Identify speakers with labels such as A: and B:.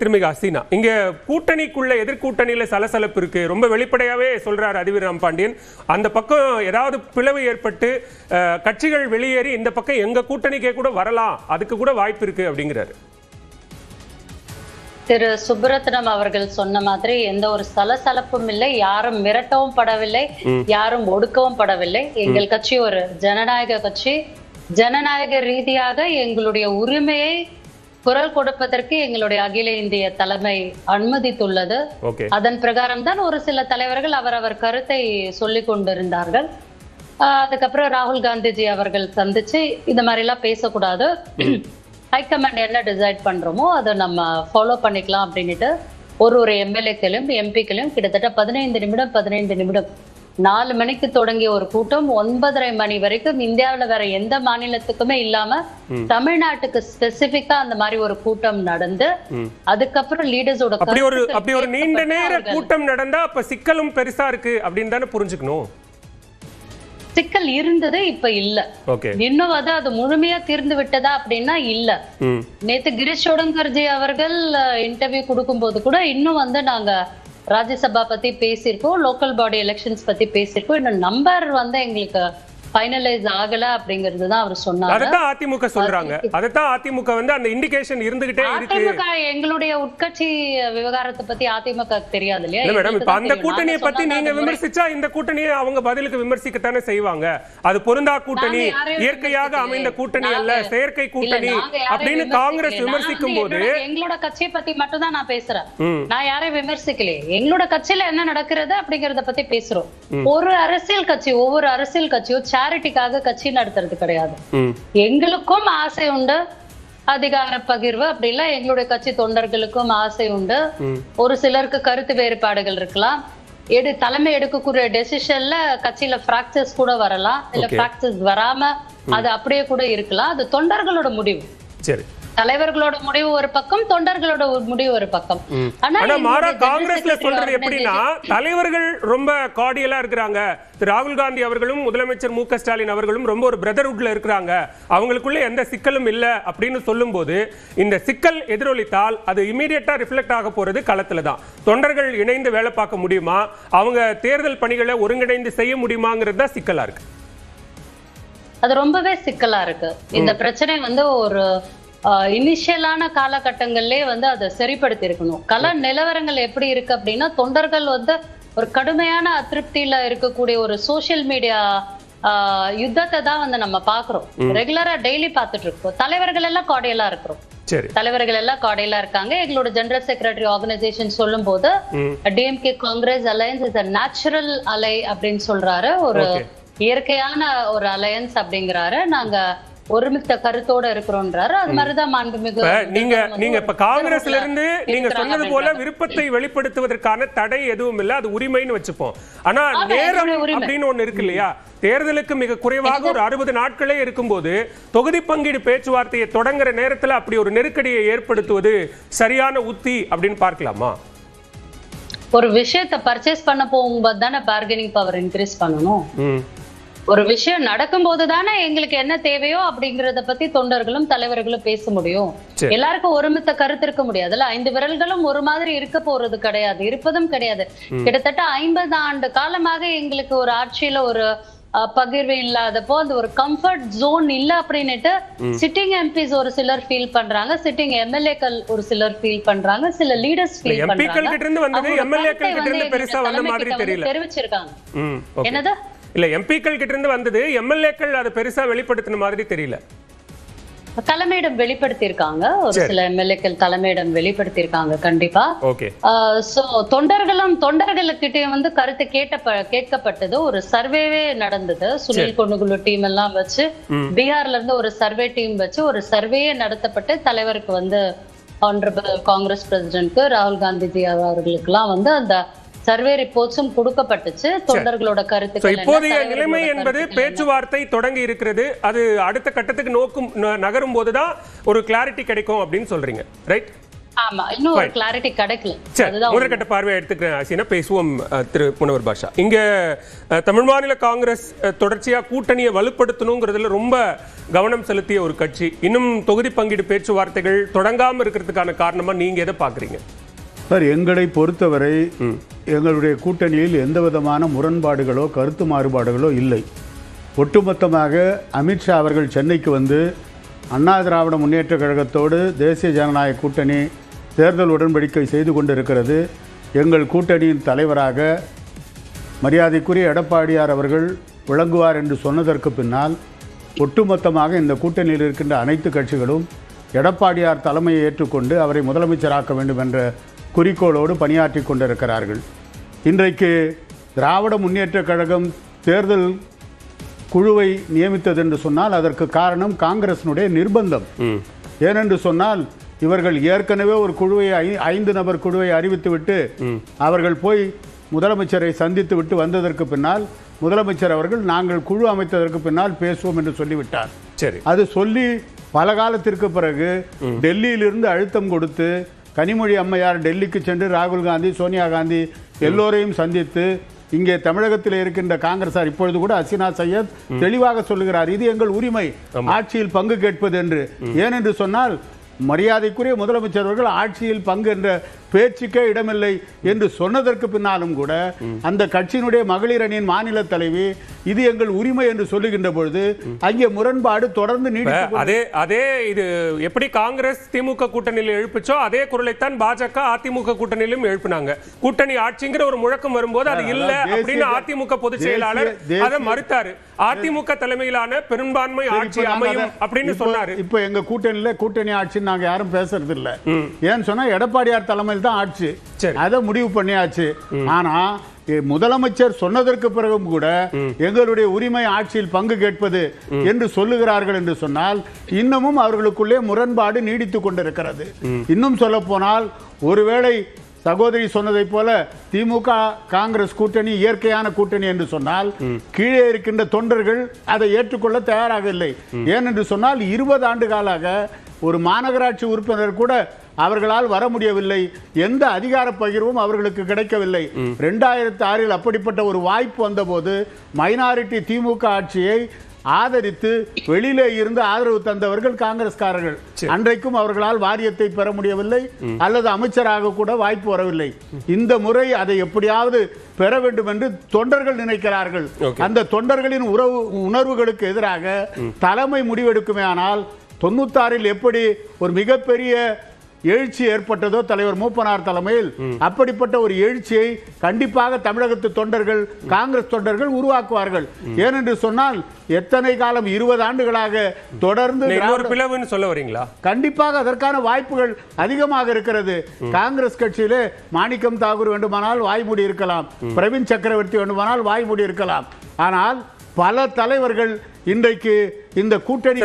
A: திருமிகு ஹசீனா, இங்க கூட்டணிக்குள்ள எதிர்கூட்டணியில சலசலப்பு இருக்கு, ரொம்ப வெளிப்படையாவே சொல்றாரு அதிபர் ராமபாண்டியன். அந்த பக்கம் ஏதாவது பிளவு ஏற்பட்டு கட்சிகள் வெளியேறி இந்த பக்கம் எங்க கூட்டணிக்கே கூட வரலாம், அதுக்கு கூட வாய்ப்பு இருக்கு அப்படிங்கிறாரு.
B: திரு சுப்ரத்னம் அவர்கள் சொன்ன மாதிரி எந்த ஒரு சலசலப்பும் இல்லை, யாரும் மிரட்டவும் படவில்லை, யாரும் ஒடுக்கவும் படவில்லை. எங்கள் கட்சி ஒரு ஜனநாயக கட்சி. ஜனநாயக ரீதியாக எங்களுடைய உரிமையை குரல் கொடுப்பதற்கு எங்களுடைய அகில இந்திய தலைமை அனுமதித்துள்ளது. அதன் பிரகாரம் தான் ஒரு சில தலைவர்கள் அவரவர் கருத்தை சொல்லிக் கொண்டிருந்தார்கள். அதுக்கப்புறம் ராகுல் காந்திஜி அவர்கள் சந்திச்சு இந்த மாதிரி எல்லாம் பேசக்கூடாது, ஹைகமாண்ட் என்ன டிசைட் பண்றோமோ அதை நம்ம ஃபாலோ பண்ணிக்கலாம் அப்படின்ட்டு ஒரு எம்எல்ஏக்களையும் எம்பிக்களையும் கிட்டத்தட்ட 15 நிமிடம் 4 மணிக்கு தொடங்கிய ஒரு கூட்டம் 9:30 மணி வரைக்கும் இந்தியாவில வேற எந்த மாநிலத்துக்குமே இல்லாம தமிழ்நாட்டுக்கு ஸ்பெசிபிக்கா அந்த மாதிரி ஒரு கூட்டம் நடந்து அதுக்கப்புறம் லீடர்ஸோட
A: அப்படி ஒரு நீண்ட நேர கூட்டம் நடந்தா அப்ப சிக்கலும் பெருசா இருக்கு அப்படின்னு தானே புரிஞ்சுக்கணும்.
B: சிக்கல் இருந்தது, இப்ப இல்ல. இன்னும் அது முழுமையா தீர்ந்து விட்டதா அப்படின்னா இல்ல. நேத்து கிரீஷ் சோடங்கர்ஜி அவர்கள் இன்டர்வியூ கொடுக்கும் போது கூட இன்னும் நாங்க ராஜ்யசபா பத்தி பேசியிருக்கோம், லோக்கல் பாடி எலெக்ஷன்ஸ் பத்தி பேசியிருக்கோம், இன்னும் நம்பர் எங்களுக்கு ஃபைனலைஸ் ஆகல அப்படிங்கிறது தான் அவர் சொன்னாரு.
A: அததான் அதிமுக சொல்றாங்க. அததான் அதிமுக அந்த இண்டிகேஷன் இருந்துகிட்டே இருக்கு.
B: அதிமுக எங்களுடைய உட்கட்சி விவகாரத்தை பத்தி அதிமுக தெரியாது இல்லையா?
A: இல்ல மேடம், இப்ப அந்த கூட்டணியை பத்தி நீங்க விமர்சிச்சா இந்த கூட்டணியை அவங்க பதிலுக்கு விமர்சிக்கத்தானே செய்வாங்க. அது பொருந்தா கூட்டணி, இயற்கையாக அமைந்த கூட்டணி அல்ல, செயற்கை கூட்டணி அப்படின்னு காங்கிரஸ் விமர்சிக்கும் போது
B: எங்களோட கட்சியை பத்தி மட்டும் தான் நான் பேசுறேன். நான் யாரையும் விமர்சிக்கலையே. எங்களோட கட்சியில என்ன நடக்கிறது அப்படிங்கறத பத்தி பேசுறோம். ஒரு அரசியல் கட்சி ஒவ்வொரு அரசியல் கட்சியும் சேரிட்டிக்காக கட்சி நடத்துறது கிடையாது. எங்களுக்கும் ஆசை உண்டு அதிகார பகிர்வு, அப்படி இல்ல எங்களுடைய கட்சி தொண்டர்களுக்கும் ஆசை உண்டு. ஒரு சிலருக்கு கருத்து வேறுபாடுகள் இருக்கலாம். தலைமை எடுக்கக்கூடிய டெசிஷன்ல கட்சியில பிராக்சஸ் கூட வரலாம், இல்ல பிராக்சஸ் வராம அது அப்படியே கூட இருக்கலாம். அது தொண்டர்களோட முடிவு. சரி, தலைவர்களோட முடிவு ஒரு பக்கம், தொண்டர்களோட முடிவு ஒரு பக்கம்.
A: ஆனா மாறா காங்கிரஸ்ல சொல்றது எப்படின்னா, தலைவர்கள் ரொம்ப கார்டியலா இருக்கிறாங்க. ராகுல் காந்தி அவர்களும் முதலமைச்சர் மு க ஸ்டாலின் அவர்களும் ரொம்ப ஒரு பிரதர்ஹுட்ல இருக்கிறாங்க, அவங்களுக்குள்ள எந்த சிக்கலும் இல்ல அப்படின்னு சொல்லும் போது இந்த சிக்கல் எதிரொலித்தால் அது இமீடியட்டா ரிஃப்ளெக்ட் ஆக போறது களத்துல தான். தொண்டர்கள் இணைந்து வேலை பார்க்க முடியுமா, அவங்க தேர்தல் பணிகளை ஒருங்கிணைந்து செய்ய முடியுமாங்கிறது தான் சிக்கலா இருக்கு.
B: அது ரொம்பவே சிக்கலா இருக்கு. இந்த பிரச்சனை ஒரு இனிஷியலான காலகட்டங்கள்லயே அதை சரிப்படுத்தி இருக்கணும். கள நிலவரங்கள் எப்படி இருக்கு அப்படின்னா, தொண்டர்கள் ஒரு கடுமையான அதிருப்தியில இருக்கக்கூடிய ஒரு சோசியல் மீடியா யுத்தத்தை தான் நம்ம பாக்குறோம். ரெகுலரா டெய்லி பார்த்துட்டு இருக்கோம். தலைவர்கள் எல்லாம் கார்டியலா இருக்கிறோம். தலைவர்கள் எல்லாம் கார்டியலா இருக்காங்க. எங்களோட ஜெனரல் செக்ரட்டரி ஆர்கனைசேஷன் சொல்லும் போது DMK Congress alliance is a natural அலை அப்படின்னு சொல்றாரு. ஒரு இயற்கையான ஒரு அலையன்ஸ் அப்படிங்கிறாரு. நாங்க ஒருமித்த கருத்தோட இருக்கிறோன்றாரு. அது மாதிரிதான் மாண்புமிகு
A: நீங்க இப்ப காங்கிரஸ்ல இருந்து நீங்க சொன்னது போல விருப்பத்தை வெளிப்படுத்துவதற்கான தடை எதுவும் இல்ல, அது உரிமைன்னு வச்சுப்போம். ஆனா நேரம் அப்படின்னு ஒண்ணு இருக்கு இல்லையா? தேர்தலுக்கு மிக குறைவாக ஒரு 60 நாட்களே இருக்கும்போது தொகுதி பங்கீடு பேச்சுவார்த்தையை தொடங்குற நேரத்துல அப்படி ஒரு நெருக்கடியை ஏற்படுத்துவது சரியான உத்தி அப்படின்னு பார்க்கலாமா?
B: ஒரு விஷயத்தை பர்ச்சேஸ் பண்ண போகும்போது தானே பார்கெனிங் பவர் இன்க்ரீஸ் பண்ணணும். ஒரு விஷயம் நடக்கும் போதுதானே எங்களுக்கு என்ன தேவையோ அப்படிங்கறத பத்தி தொண்டர்களும் தலைவர்களும் பேச முடியும். எல்லாருக்கும் ஒருமித்த கருத்து இருக்க முடியாதுல்ல. 5 விரல்களும் ஒரு மாதிரி இருக்க போறது கிடையாது, இருப்பதும் கிடையாது. கிட்டத்தட்ட 50 ஆண்டு காலமாக எங்களுக்கு ஒரு ஆட்சியில ஒரு பகிர்வு இல்லாதப்போ அந்த ஒரு கம்ஃபர்ட் ஜோன் இல்ல அப்படின்னுட்டு சிட்டிங் எம்பிஸ் ஒரு சிலர் ஃபீல் பண்றாங்க, சிட்டிங் எம்எல்ஏக்கள் ஒரு சிலர் ஃபீல் பண்றாங்க, சில லீடர்ஸ் ஃபீல் பண்றாங்க. தெரிவிச்சிருக்காங்க. என்னது
A: இல்ல, எம்பிக்கள் கிட்ட இருந்து வந்தது, எம்எல்ஏக்கள் அது பெருசா வெளிப்படுத்தின மாதிரி தெரியல.
B: தலைமையிடம் வெளிப்படுத்தியிருக்காங்க, ஒரு சில எம்எல்ஏக்கள் தலைமையிடம் வெளிப்படுத்தியிருக்காங்க கண்டிப்பா. சோ தொண்டர்களுக்கிட்டே கருத்து கேட்கப்பட்டது. ஒரு சர்வேவே நடந்தது. சுனில் கொன்னுகுலு டீம் எல்லாம் வச்சு பீகார்ல இருந்து ஒரு சர்வே டீம் வச்சு ஒரு சர்வேயே நடத்தப்பட்டு தலைவருக்கு ஆனரபிள் காங்கிரஸ் பிரசிடென்ட்க்கு ராகுல் காந்திஜி அவர்களுக்கு எல்லாம் அந்த சர்வே ரிப்போர்ட்ஸும் கொடுக்கப்பட்டுச்சு. தொண்டர்களோட கருத்துக்கள்
A: இப்போதைய நிலைமை என்பது பேச்சுவார்த்தை தொடங்கி இருக்கிறது. அது அடுத்த கட்டத்துக்கு நகரும் போதுதான் ஒரு கிளாரிட்டி கிடைக்கும் அப்படின்னு சொல்றீங்க, ரைட்?
B: ஆமா, இன்னும் ஒரு கிளாரிட்டி கிடைக்கல.
A: அதுதான் முதற்கட்ட பார்வையை எடுத்துக்கிறேன். ஆசினா பேசுவோம். திரு முனவர் பாஷா, இங்க தமிழ் மாநில காங்கிரஸ் தொடர்ச்சியா கூட்டணியை வலுப்படுத்தணுங்கிறதுல ரொம்ப கவனம் செலுத்திய ஒரு கட்சி. இன்னும் தொகுதி பங்கீடு பேச்சுவார்த்தைகள் தொடங்காம இருக்கிறதுக்கான காரணமா நீங்க எதை பாக்குறீங்க?
C: சார், எங்களை பொறுத்தவரை எங்களுடைய கூட்டணியில் எந்த விதமான முரண்பாடுகளோ கருத்து மாறுபாடுகளோ இல்லை. ஒட்டுமொத்தமாக அமித்ஷா அவர்கள் சென்னைக்கு வந்து அண்ணா திராவிட முன்னேற்ற கழகத்தோடு தேசிய ஜனநாயக கூட்டணி தேர்தல் உடன்படிக்கை செய்து கொண்டிருக்கிறது. எங்கள் கூட்டணியின் தலைவராக மரியாதைக்குரிய எடப்பாடியார் அவர்கள் விளங்குவார் என்று சொன்னதற்கு பின்னால் ஒட்டுமொத்தமாக இந்த கூட்டணியில் இருக்கின்ற அனைத்து கட்சிகளும் எடப்பாடியார் தலைமையை ஏற்றுக்கொண்டு அவரை முதலமைச்சராக்க வேண்டும் என்ற குறிக்கோளோடு பணியாற்றி கொண்டிருக்கிறார்கள். இன்றைக்கு திராவிட முன்னேற்ற கழகம் தேர்தல் குழுவை நியமித்தது என்று சொன்னால் அதற்கு காரணம் காங்கிரசினுடைய நிர்பந்தம். ஏனென்று சொன்னால் இவர்கள் ஏற்கனவே ஒரு குழுவை 5 நபர் குழுவை அறிவித்துவிட்டு அவர்கள் போய் முதலமைச்சரை சந்தித்து விட்டு வந்ததற்கு பின்னால் முதலமைச்சர் அவர்கள் நாங்கள் குழு அமைத்ததற்கு பின்னால் பேசுவோம் என்று சொல்லிவிட்டார். சரி, அது சொல்லி பல காலத்திற்கு பிறகு டெல்லியிலிருந்து அழுத்தம் கொடுத்து கனிமொழி அம்மையார் டெல்லிக்கு சென்று ராகுல் காந்தி, சோனியா காந்தி எல்லோரையும் சந்தித்து இங்கே தமிழகத்தில் இருக்கின்ற காங்கிரசார் இப்பொழுது கூட ஹசீனா சையத் தெளிவாக சொல்லுகிறார், இது எங்கள் உரிமை, ஆட்சியில் பங்கு கேட்பது என்று. ஏனென்று சொன்னால் மரியாதைக்குரிய முதலமைச்சர் அவர்கள் ஆட்சியில் பங்கு என்ற பேச்சுக்கே இடமில்லை என்று சொன்னதற்கு பின்னாலும் கூட அந்த கட்சியினுடைய மகளிர் அணியின் மாநில தலைவி இது எங்கள் உரிமை என்று சொல்லுகின்ற பொழுது அங்கே முரண்பாடு தொடர்ந்து நீடித்து
A: அதே இது எப்படி காங்கிரஸ் திமுக கூட்டணியில் எழுப்பிச்சோ அதே குரலைத்தான் பாஜக அதிமுக கூட்டணியிலும் எழுப்பினாங்க. கூட்டணி ஆட்சிங்கிற ஒரு முழக்கம் வரும்போது அது இல்ல அப்படின்னு அதிமுக பொதுச் செயலாளர் அதை மறுத்தாரு. அதிமுக தலைமையிலான பெரும்பான்மை ஆட்சி அமையும் அப்படின்னு சொன்னாரு.
C: இப்ப எங்க கூட்டணியில கூட்டணி ஆட்சி நாங்க யாரும் பேசுறது இல்ல. ஏன்னு சொன்னா எடப்பாடியார் தலைமையில் தான் ஆட்சி, அதை முடிவு பண்ணியாச்சு. ஆனா முதலமைச்சர் சொன்னதற்கு பிறகும் கூட எங்களுடைய உரிமை ஆட்சியில் பங்கு கேட்பது என்று சொல்லுகிறார்கள் என்று சொன்னால் இன்னமும் அவர்களுக்குள்ளே முரண்பாடு நீடித்துக் கொண்டிருக்கிறது. இன்னும் சொல்ல போனால் ஒருவேளை சகோதரி சொன்னதை போல திமுக காங்கிரஸ் கூட்டணி இயற்கையான கூட்டணி என்று சொன்னால் கீழே இருக்கின்ற தொண்டர்கள் அதை ஏற்றுக்கொள்ள தயாராக இல்லை. ஏனென்று சொன்னால் 20 ஆண்டு காலாக ஒரு மாநகராட்சி உறுப்பினர் கூட அவர்களால் வர முடியவில்லை. எந்த அதிகார பகிர்வும் அவர்களுக்கு கிடைக்கவில்லை. 2006 அப்படிப்பட்ட ஒரு வாய்ப்பு வந்தபோது மைனாரிட்டி திமுக ஆட்சியை ஆதரித்து வெளியிலே இருந்து ஆதரவு தந்தவர்கள் காங்கிரஸ்காரர்கள். அன்றைக்கும் அவர்களால் வாரியத்தை பெற முடியவில்லை அல்லது அமைச்சராக கூட வாய்ப்பு வரவில்லை. இந்த முறை அதை எப்படியாவது பெற வேண்டும் என்று தொண்டர்கள் நினைக்கிறார்கள். அந்த தொண்டர்களின் உணர்வுகளுக்கு எதிராக தலைமை முடிவெடுக்குமே. ஆனால் 96 எப்படி ஒரு மிகப்பெரிய எழுச்சி ஏற்பட்டதோ தலைவர் மூப்பனார் தலைமையில் அப்படிப்பட்ட ஒரு எழுச்சியை கண்டிப்பாக தமிழகத்து தொண்டர்கள் காங்கிரஸ் தொண்டர்கள் உருவாக்குவார்கள். ஏனென்று சொன்னால் எத்தனை காலம் 20 ஆண்டுகளாக தொடர்ந்து
A: பிளவுன்னு சொல்ல வரீங்களா?
C: கண்டிப்பாக அதற்கான வாய்ப்புகள் அதிகமாக இருக்கிறது. காங்கிரஸ் கட்சியிலே மாணிக்கம் தாகூர் வேண்டுமானால் வாய்மூடி இருக்கலாம், பிரவீன் சக்கரவர்த்தி வேண்டுமானால் வாய்மூடி இருக்கலாம். ஆனால் பல தலைவர்கள் இன்றைக்கு இந்த கூட்டணி